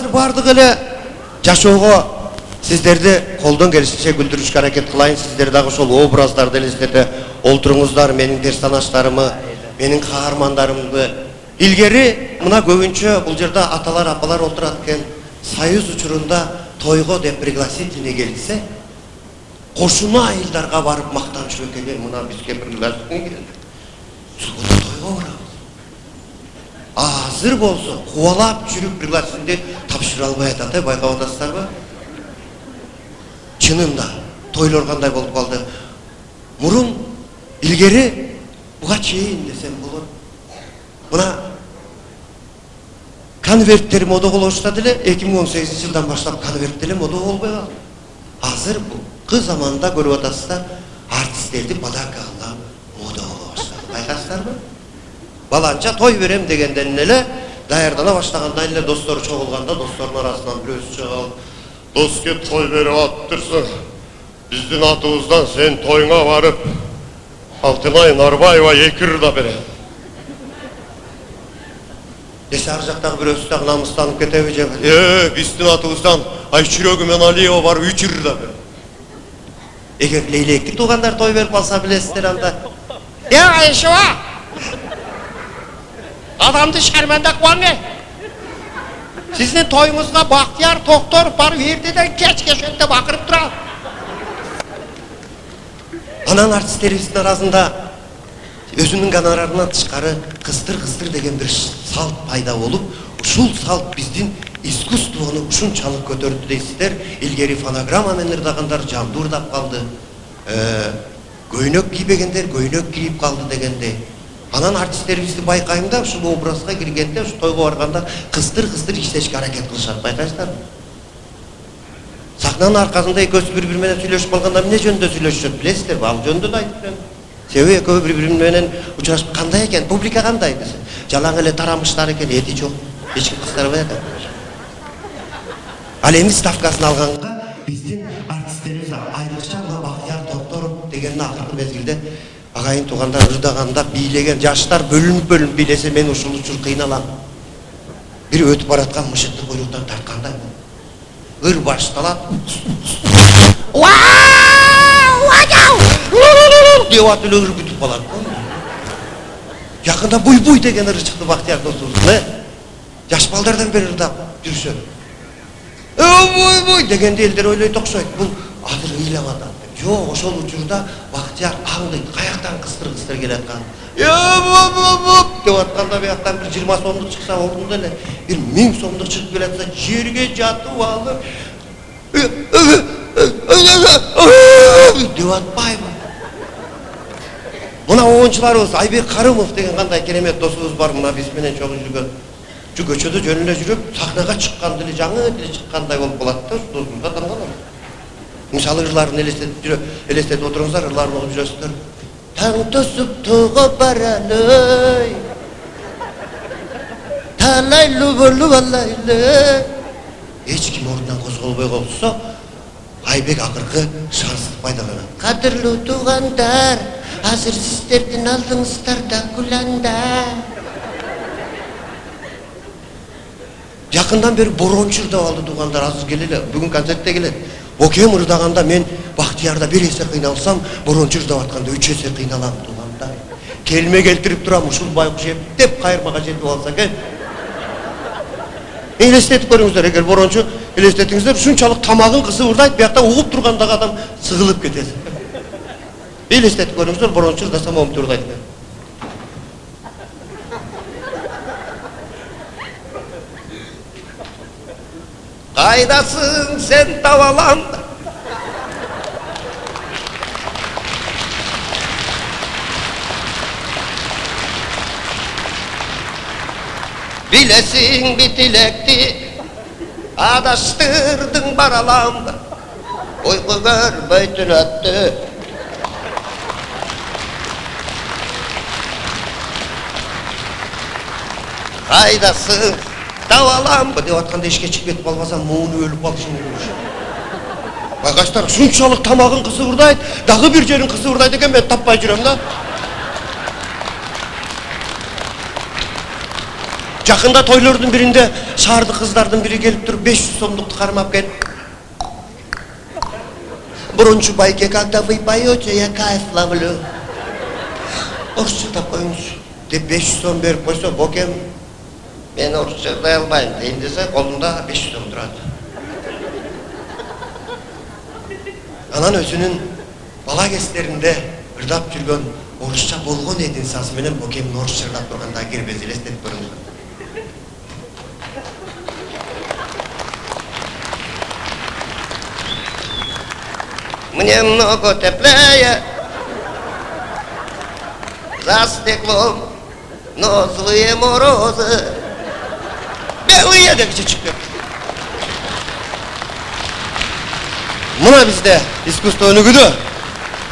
азыр бардык эле жашоого сиздерди колдон келишинче күлдүрүшкө аракет кылайын. Сиздер дагы ошол образдарды элестете олтуруңуздар, менин персонаждарымы, менин каармандарымды. Илгери мына көбүнчө бул жерде аталар, апалар отурат экен. Союз учурунда тойго деп пригласительный келсе, кошуна айылдарга барып мактанчу экен, мына бизге пригласительный келди. Суббота тойго барабыз. Азыр болсо кубалап жүрүп пригласительный тапшыра албай атат, байкап атасыздарбы? Чынында тойлор кандай болуп калды. Мурун илгери буга чейин десем болот. Мына конверттер мода боло баштады эле, 2018-жылдан баштап конверттер мода болбой калды. Азыр бул кыз заманда көрүп атасыздар, артисттерди подаркага мода боло баштады. Байкайсыздарбы? Баланча той берем дегенден эле даярдана баштагандан эле достор чогулганда достордун арасынан бирөөсү чыгып, "Доске той берип атыптырсың. Биздин атыбыздан сен тойуңа барып, Алтынай Нарбаева 2 ырда берет." Десе ар жактагы бирөөсү дагы намыстанып кетеби же? Биздин атыбыздан Айчүрөгү менен Алиева барып 3 ырда берет. Эгер Лейлектик туугандар той берип калса билесиздер анда. Айшева! Адамды шарманда кылбаңыз. Сиздин тоюңузга Бактияр Токтор барып эртеден кечке ошентип акырып турат. Анан артисттерибиздин арасында өзүнүн гонорарынан тышкары кыстыр деген бир салт пайда болуп, ушул салт биздин искусствону ушунчалык көтөрдү дейсиздер. Илгери фонограмма менен ырдагандар жамдуу ырдап калды. Көйнөк кийбегендер көйнөк кийип калды дегендей. Анан артисттерибизди байкайм да, ушул образга киргенде, ушу тойго барганда кыстыр иштешке аракет кылышат, байкайсыздарбы? Сахнанын аркасында экөөсү бири-бири менен сүйлөшүп калганда эмне жөнүндө сүйлөшүшөт билесиздерби? Ал жөнүндө да айтып берем. Себеби экөө бири-бири менен учурашып кандай экен, публика кандай десе. Жалаң эле тарамыштар экен, эти жок. Эч ким кыстырбай атат. Ал эми ставкасын алганга биздин артисттерибиз айрыкча Бактияр Токторов дегенин акыркы мезгилде агайын туугандар ырдаганда бийлеген жаштар бөлүнүп бийлесе, мен ушул учур кыйналам. Бир өтүп бараткан мышыкты буйруктан тарткандай ыр башталат. Деп атып ыр бүтүп калат. Жакында буй деген ыры чыкты Бактияр досубуздун. Жаш балдардан бери ырдап жүрүшөт. Буй дегенде элдер ойлойт окшойт. Бул азыр ыйлап атат. Жок, ошол учурда Бактияр аңдыйт, каяктан кыстыр келаткан. Деп атканда бияктан бир 20 сомдук чыкса ордунда эле, бир 1000 сомдук чыгып келатса, жерге жатып алып деп атпайбы? Мына оончуларыбыз Айбек Карымов деген кандай керемет досубуз бар, мына биз менен чогуу жүргөн. Көчөдө жөн эле жүрүп, сахнага чыккан деле жаңы деле чыккандай болуп калат да, досубузга таң калам. Мисалы ырларын элестетип отуруңуздар, ырларын окуп жүрөсүздөр. Таң тосуп тоо баралы, талайлуу болуп алайлы. Эч ким ордунан козголбой калса, Айбек акыркы шансты пайдаланат. Кадырлуу туугандар, азыр сиздердин алдыңыздарда куланда. Жакындан бери борончу ырдап алды туугандар, азыр келеле, бүгүн концертте келет. Бокем ырдаганда мен Бактиярда 1 эсе кыйналсам, борончу ырдап атканда 3 эсе кыйналам туугандар. Келме келтирип турам, ушул байкуш эптеп кайырмага жетип алса экен. Элестетип көрүңүздөр, эгер борончу элестетиңиздер, ушунчалык тамагын кысып ырдайт, биякта угуп тургандагы адам сыгылып кетет. Элестетип көрүңүздөр, борончу ырдаса момунтип ырдайт экен. Кайдасың сен табалам? Билесиң бит тилекти, адаштырдың баралам. Uyku görmey tünetti. Kaydasın davalan mı diye atkanda işe çıkıp etip almasam muğunu ölüp kalışın olmuş. Arkadaşlar şunçalık tamağın kızı buradaydı. Dağı bir yerin kızı buradaydı eken ben tapmaya jirem da. Yakında toylarının birinde şahardı kızlardan biri gelip durup 500 somluk karmap gelip Buruncu bayke когда вы поете, я кайф ловлю. Orçça da koymuş. De 500 som verip koysa bokem ben orçça dayanmayın deyin dese kolunda 500 som durardı. Anan özünün bala keslerinde ırdap жүргөн orçça bolgon edin sazı menen bokemin orçça ırdap durganda girbeziyle estetip көрүңүз. Мне много теплее за стеклом, но злые морозы белые дегиче çıktı. Mına bizde искусство өнүгүүдө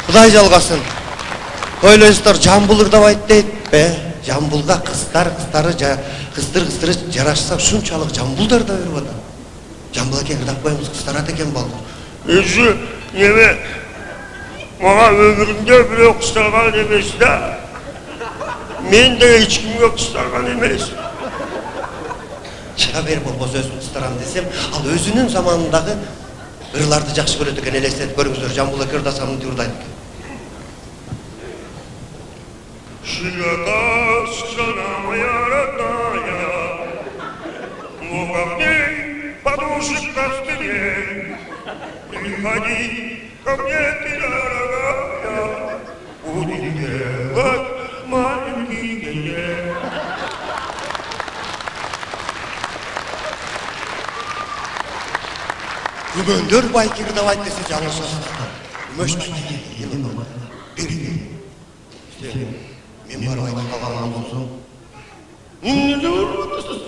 Кудай жалгасын. Ойлойсуздар, жамбыл ырдабайт дейт бе? Жамбылга кыздары жарашса ушунчалык жамбылдар да берип атат. Жамбыл экен ырдап коебуз, кыздарат экен балдар. Өзі неме маған өмірімде біреу қыстарған емес да, мен де ешкімге қыстарған емес. Шыға беріп болбосо өзім қыстарам десем, ал өзінің заманындағы ырларды жақсы көреді екен, елестетіп көріңіздер, жамбыл экен ырдасам ырдайды екен. Ширата странная родная, но как день подушек на стене, приходи ко мне, ты дорогая, будем делать маленькие. Күмөндөр байки ырдабайт десе жаңылышасыздар. Күмөш байки бир. Мен барып айтып калган болсом. Эмне болуп атасыз?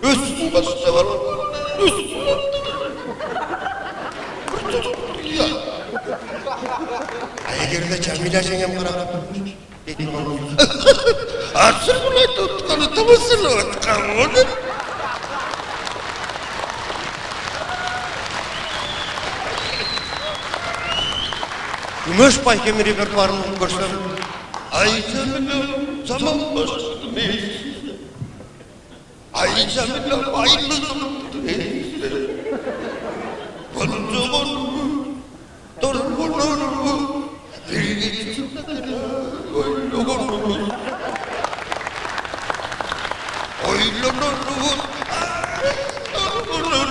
Өссүң башта бар. Эгерде Жамиля жеңем карап турмуш, дейтин болсом. Ачыр булайт утканы табасың уткан болду. Күмөш байкемин репертуарын көрсөм, ай Жамиля заман башкы мейсиз. Ай Жамиля айлыгым дейсиз. Болжогон торгонор бирге чыктыр ойлогон. Ойлонор торгонор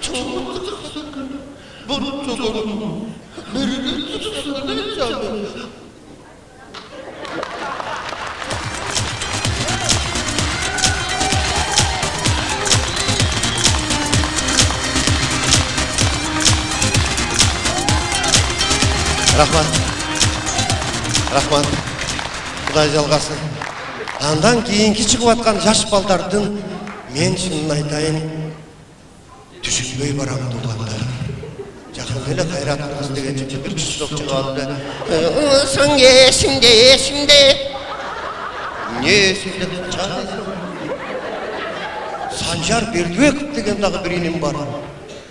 чоңдуксакын болжогон. Рахмат. Кудай жалгасын. Андан кийинки чыгып аткан жаш балдардын мен шынын айтайын түшүнбөй барам туугандар. Жакында эле Кайрат кыз деген бир киши чыгып алды. Сың эсимде. Не эсимде чыгат? Санжар Бердібеков деген дагы бир иним бар.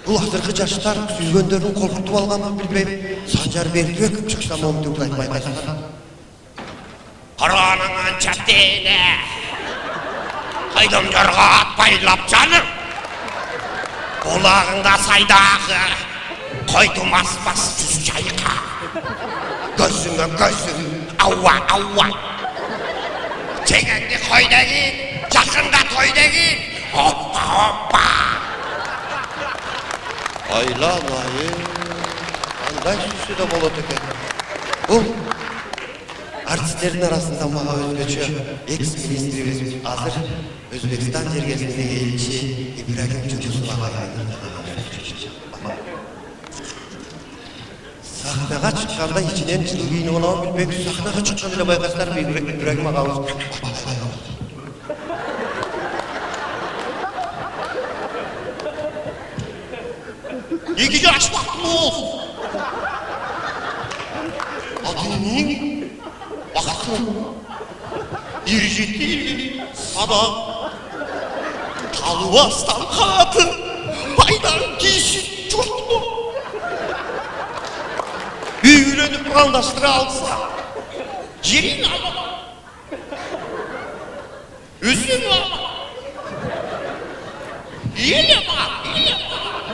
Бул азыркы жаштар сүзгөндөрүн коркутуп алганын билбейм. Санжар Бердібеков чыкса момду айтпай кайсыңар. Караның анча дене. Кайдам жарга атпайлап жаным. Кулагыңда сайдагы. Койдумас жүз чайка. Көзүңө көзүң ауа. Жеңеңди койдегин, жакында тойдегин. Hoppa. Aylanayı, андай süsü de bolot eкен. Бұл артистердің арасында маға өзгөчө экс-министрибиз азыр Өзбекстан жергесиндеги элчи Ибрагим Жунусов агай. Сахнага чыкканда ичинен жылуу кийинип алам билбейм. Сахнага чыккан эле байкасыздар Ибрагим агабыз. İki yaş vakti olsun. Adının baktım. İrciti sada. Talvastan kanatı. Baydan kişi çok mu? Büyülenip kandaştıra alsa. Yerin ama. Üzüm var. Yine var, yine var.